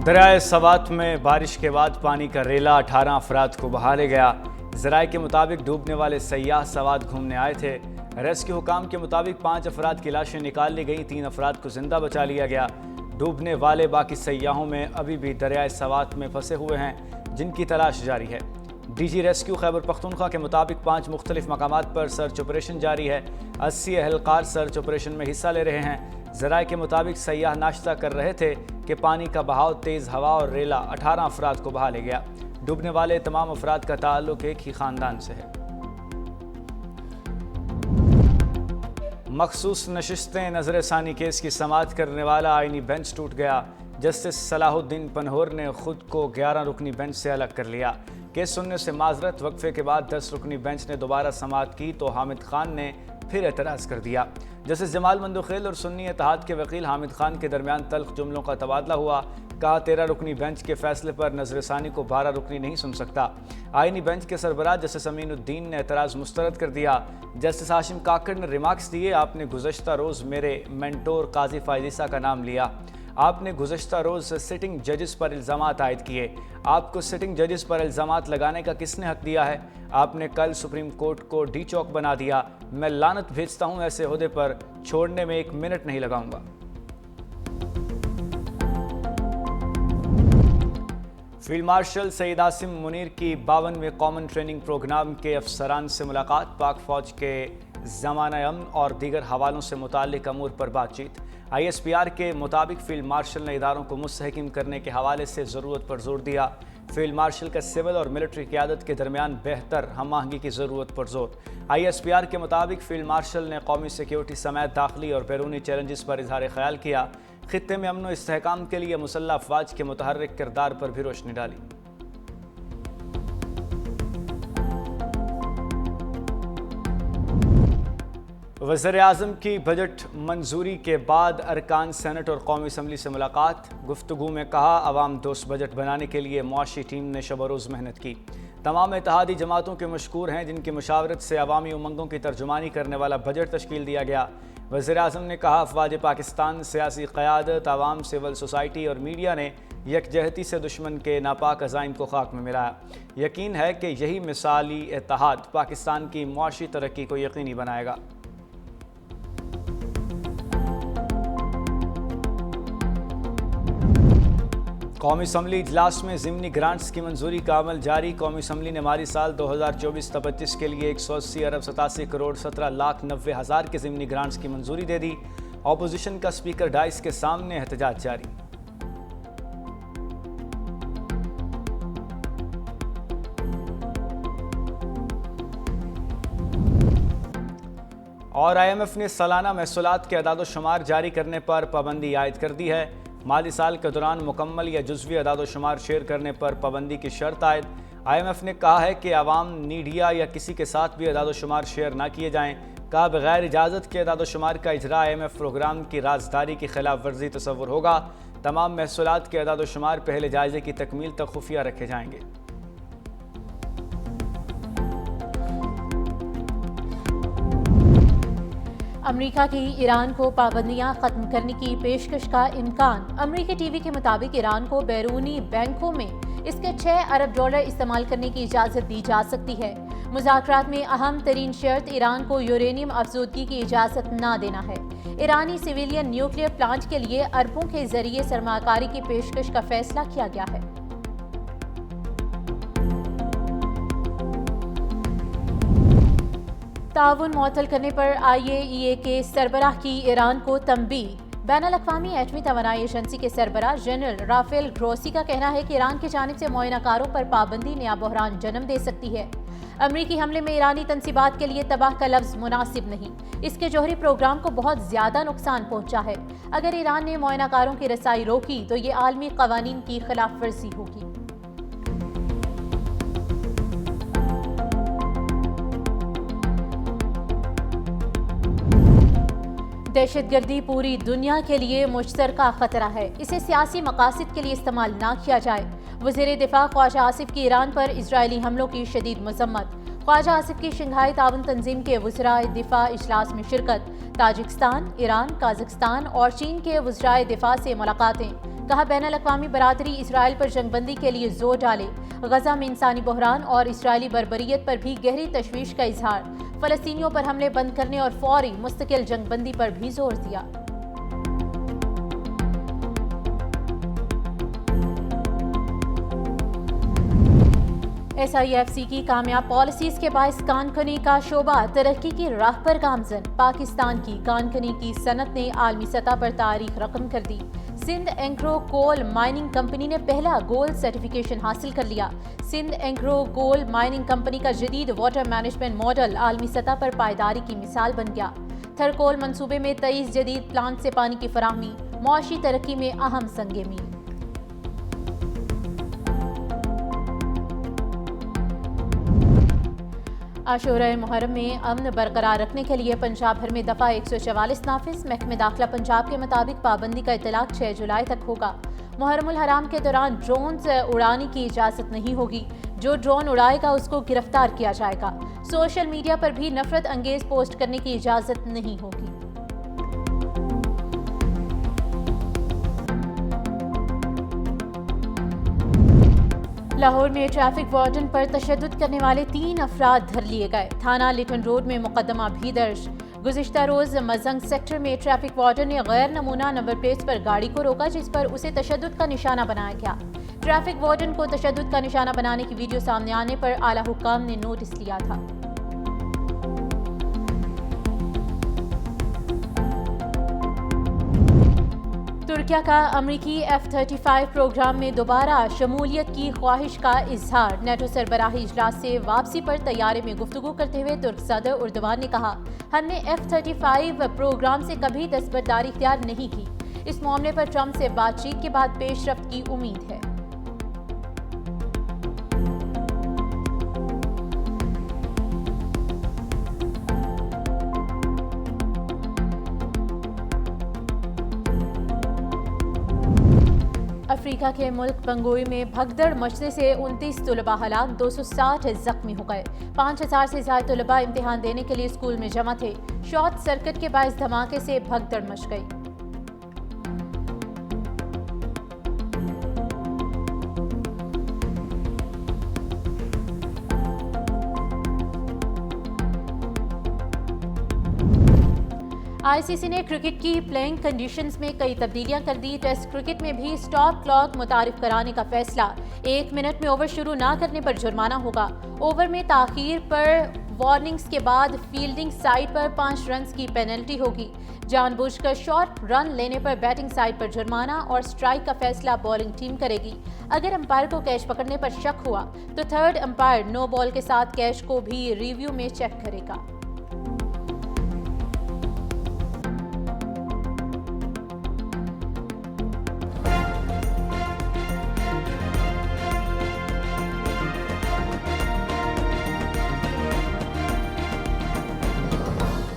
دریائے سوات میں بارش کے بعد پانی کا ریلا 18 افراد کو بہا لے گیا۔ ذرائع کے مطابق ڈوبنے والے سیاح سوات گھومنے آئے تھے۔ ریسکیو حکام کے مطابق 5 افراد کی لاشیں نکال لی گئیں، 3 افراد کو زندہ بچا لیا گیا۔ ڈوبنے والے باقی سیاحوں میں ابھی بھی دریائے سوات میں پھنسے ہوئے ہیں، جن کی تلاش جاری ہے۔ D G rescue Khyber Pakhtunkhwa کے مطابق 5 مختلف مقامات پر سرچ آپریشن جاری ہے۔ 80 اہلکار سرچ آپریشن میں حصہ لے رہے ہیں۔ ذرائع کے مطابق سیاح ناشتہ کر رہے تھے کہ پانی کا بہاؤ، تیز ہوا اور ریلا 18 افراد کو بہا لے گیا۔ ڈوبنے والے تمام افراد کا تعلق ایک ہی خاندان سے ہے۔ مخصوص نشستیں نظر ثانی کیس کی سماعت کرنے والا آئینی بینچ ٹوٹ گیا۔ جسٹس صلاح الدین پنہور نے خود کو 11 رکنی بینچ سے الگ کر لیا۔ کیس سننے سے معذرت، وقفے کے بعد 10 رکنی بینچ نے دوبارہ سماعت کی تو حامد خان نے پھر اعتراض کر دیا۔ جسٹس جمال مندوخیل اور سنی اتحاد کے وکیل حامد خان کے درمیان تلخ جملوں کا تبادلہ ہوا۔ کہا 13 رکنی بینچ کے فیصلے پر نظر ثانی کو 12 رکنی نہیں سن سکتا۔ آئینی بینچ کے سربراہ جسٹس امین الدین نے اعتراض مسترد کر دیا۔ جسٹس ہاشم کاکڑ نے ریمارکس دیے، آپ نے گزشتہ روز میرے مینٹور قاضی فائز عیسیٰ کا نام لیا۔ آپ نے گزشتہ روز سٹنگ ججز پر الزامات عائد کیے۔ آپ کو سٹنگ ججز پر الزامات لگانے کا کس نے حق دیا ہے؟ آپ نے کل سپریم کورٹ کو ڈی چوک بنا دیا۔ میں لعنت بھیجتا ہوں، ایسے عہدے پر چھوڑنے میں 1 منٹ نہیں لگاؤں گا۔ فیلڈ مارشل سعید عاصم منیر کی 52ویں کامن ٹریننگ پروگرام کے افسران سے ملاقات، پاک فوج کے ضمانہ امن اور دیگر حوالوں سے متعلق امور پر بات چیت۔ آئی ایس پی آر کے مطابق فیلڈ مارشل نے اداروں کو مستحکم کرنے کے حوالے سے ضرورت پر زور دیا۔ فیلڈ مارشل کا سول اور ملٹری قیادت کے درمیان بہتر ہم آہنگی کی ضرورت پر زور۔ آئی ایس پی آر کے مطابق فیلڈ مارشل نے قومی سیکیورٹی سمیت داخلی اور بیرونی چیلنجز پر اظہار خیال کیا۔ خطے میں امن و استحکام کے لیے مسلح افواج کے متحرک کردار پر بھی روشنی ڈالی۔ وزیر اعظم کی بجٹ منظوری کے بعد ارکان سینٹ اور قومی اسمبلی سے ملاقات۔ گفتگو میں کہا عوام دوست بجٹ بنانے کے لیے معاشی ٹیم نے شب و روز محنت کی۔ تمام اتحادی جماعتوں کے مشکور ہیں جن کی مشاورت سے عوامی امنگوں کی ترجمانی کرنے والا بجٹ تشکیل دیا گیا۔ وزیر اعظم نے کہا افواج پاکستان، سیاسی قیادت، عوام، سول سوسائٹی اور میڈیا نے یکجہتی سے دشمن کے ناپاک عزائم کو خاک میں ملایا۔ یقین ہے کہ یہی مثالی اتحاد پاکستان کی معاشی ترقی کو یقینی بنائے گا۔ قومی اسمبلی اجلاس میں ضمنی گرانٹس کی منظوری کا عمل جاری۔ قومی اسمبلی نے مالی سال 2024-25 کے لیے 180 ارب 87 کروڑ 17 لاکھ 90 ہزار کے ضمنی گرانٹس کی منظوری دے دی۔ اپوزیشن کا اسپیکر ڈائس کے سامنے احتجاج جاری۔ اور آئی ایم ایف نے سالانہ محصولات کے اعداد و شمار جاری کرنے پر پابندی عائد کر دی ہے۔ مالی سال کے دوران مکمل یا جزوی اعداد و شمار شیئر کرنے پر پابندی کی شرط عائد۔ آئی ایم ایف نے کہا ہے کہ عوام، میڈیا یا کسی کے ساتھ بھی اعداد و شمار شیئر نہ کیے جائیں۔ کہا بغیر اجازت کے اعداد و شمار کا اجرا آئی ایم ایف پروگرام کی رازداری کی خلاف ورزی تصور ہوگا۔ تمام محصولات کے اعداد و شمار پہلے جائزے کی تکمیل تک خفیہ رکھے جائیں گے۔ امریکہ کی ایران کو پابندیاں ختم کرنے کی پیشکش کا امکان۔ امریکی ٹی وی کے مطابق ایران کو بیرونی بینکوں میں اس کے 6 ارب ڈالر استعمال کرنے کی اجازت دی جا سکتی ہے۔ مذاکرات میں اہم ترین شرط ایران کو یورینیم افزودگی کی اجازت نہ دینا ہے۔ ایرانی سویلین نیوکلیئر پلانٹ کے لیے اربوں کے ذریعے سرمایہ کاری کی پیشکش کا فیصلہ کیا گیا ہے۔ تعاون معطل کرنے پر آئی اے ای اے کے سربراہ کی ایران کو تنبیہ۔ بین الاقوامی ایٹمی توانائی ایجنسی کے سربراہ جنرل رافیل گروسی کا کہنا ہے کہ ایران کی جانب سے معائنہ کاروں پر پابندی نیا بحران جنم دے سکتی ہے۔ امریکی حملے میں ایرانی تنصیبات کے لیے تباہ کا لفظ مناسب نہیں، اس کے جوہری پروگرام کو بہت زیادہ نقصان پہنچا ہے۔ اگر ایران نے معائنہ کاروں کی رسائی روکی تو یہ عالمی قوانین کی خلاف ورزی ہوگی۔ دہشت گردی پوری دنیا کے لیے مشترکہ خطرہ ہے، اسے سیاسی مقاصد کے لیے استعمال نہ کیا جائے۔ وزیر دفاع خواجہ آصف کی ایران پر اسرائیلی حملوں کی شدید مذمت۔ خواجہ آصف کی شنگھائی تعاون تنظیم کے وزرائے دفاع اجلاس میں شرکت۔ تاجکستان، ایران، قازقستان اور چین کے وزرائے دفاع سے ملاقاتیں۔ کہا بین الاقوامی برادری اسرائیل پر جنگ بندی کے لیے زور ڈالے۔ غزہ میں انسانی بحران اور اسرائیلی بربریت پر بھی گہری تشویش کا اظہار۔ فلسطینیوں پر حملے بند کرنے اور فوری مستقل جنگ بندی پر بھی زور دیا۔ SIFC کی کامیاب پالیسیز کے باعث کان کنی کا شعبہ ترقی کی راہ پر گامزن۔ پاکستان کی کان کنی کی صنعت نے عالمی سطح پر تاریخ رقم کر دی۔ سندھ اینگرو کول مائننگ کمپنی نے پہلا گولڈ سرٹیفکیشن حاصل کر لیا۔ Sindh Engro gold mining company کا جدید واٹر مینجمنٹ ماڈل عالمی سطح پر پائیداری کی مثال بن گیا۔ تھرکول منصوبے میں 23 جدید پلانٹ سے پانی کی فراہمی معاشی ترقی میں اہم سنگ میل۔ عاشورہ محرم میں امن برقرار رکھنے کے لیے پنجاب بھر میں دفعہ 144 نافذ۔ محکمہ داخلہ پنجاب کے مطابق پابندی کا اطلاق 6 جولائی تک ہوگا۔ محرم الحرام کے دوران ڈرونز اڑانے کی اجازت نہیں ہوگی۔ جو ڈرون اڑائے گا اس کو گرفتار کیا جائے گا۔ سوشل میڈیا پر بھی نفرت انگیز پوسٹ کرنے کی اجازت نہیں ہوگی۔ لاہور میں ٹریفک وارڈن پر تشدد کرنے والے 3 افراد دھر لیے گئے۔ تھانہ لٹن روڈ میں مقدمہ بھی درج۔ گزشتہ روز مزنگ سیکٹر میں ٹریفک وارڈن نے غیر نمونہ نمبر پلیٹس پر گاڑی کو روکا جس پر اسے تشدد کا نشانہ بنایا گیا۔ ٹریفک وارڈن کو تشدد کا نشانہ بنانے کی ویڈیو سامنے آنے پر اعلیٰ حکام نے نوٹس لیا تھا۔ ترکیہ کا امریکی F-35 پروگرام میں دوبارہ شمولیت کی خواہش کا اظہار۔ نیٹو سربراہی اجلاس سے واپسی پر طیارے میں گفتگو کرتے ہوئے ترک صدر اردوان نے کہا ہم نے F-35 پروگرام سے کبھی دستبرداری اختیار نہیں کی۔ اس معاملے پر ٹرمپ سے بات چیت کے بعد پیش رفت کی امید ہے۔ افریقہ کے ملک بنگوئی میں بھگدڑ مچنے سے 29 طلباء ہلاک، 260 زخمی ہو گئے۔ 5000 سے زائد طلباء امتحان دینے کے لیے اسکول میں جمع تھے۔ شارٹ سرکٹ کے باعث دھماکے سے بھگدڑ مچ گئی۔ ICC نے کرکٹ کی پلینگ کنڈیشنز میں کئی تبدیلیاں کر دی۔ ٹیسٹ کرکٹ میں بھی سٹاپ کلاک متعارف کرانے کا فیصلہ۔ 1 منٹ میں اوور شروع نہ کرنے پر جرمانہ ہوگا۔ اوور میں تاخیر پر وارننگز کے بعد فیلڈنگ سائڈ پر 5 رنز کی پینلٹی ہوگی۔ جان بوجھ کر شارٹ رن لینے پر بیٹنگ سائڈ پر جرمانہ اور سٹرائک کا فیصلہ بولنگ ٹیم کرے گی۔ اگر امپائر کو کیچ پکڑنے پر شک ہوا تو تھرڈ امپائر نو بال کے ساتھ کیچ کو بھی ریویو میں چیک کرے گا۔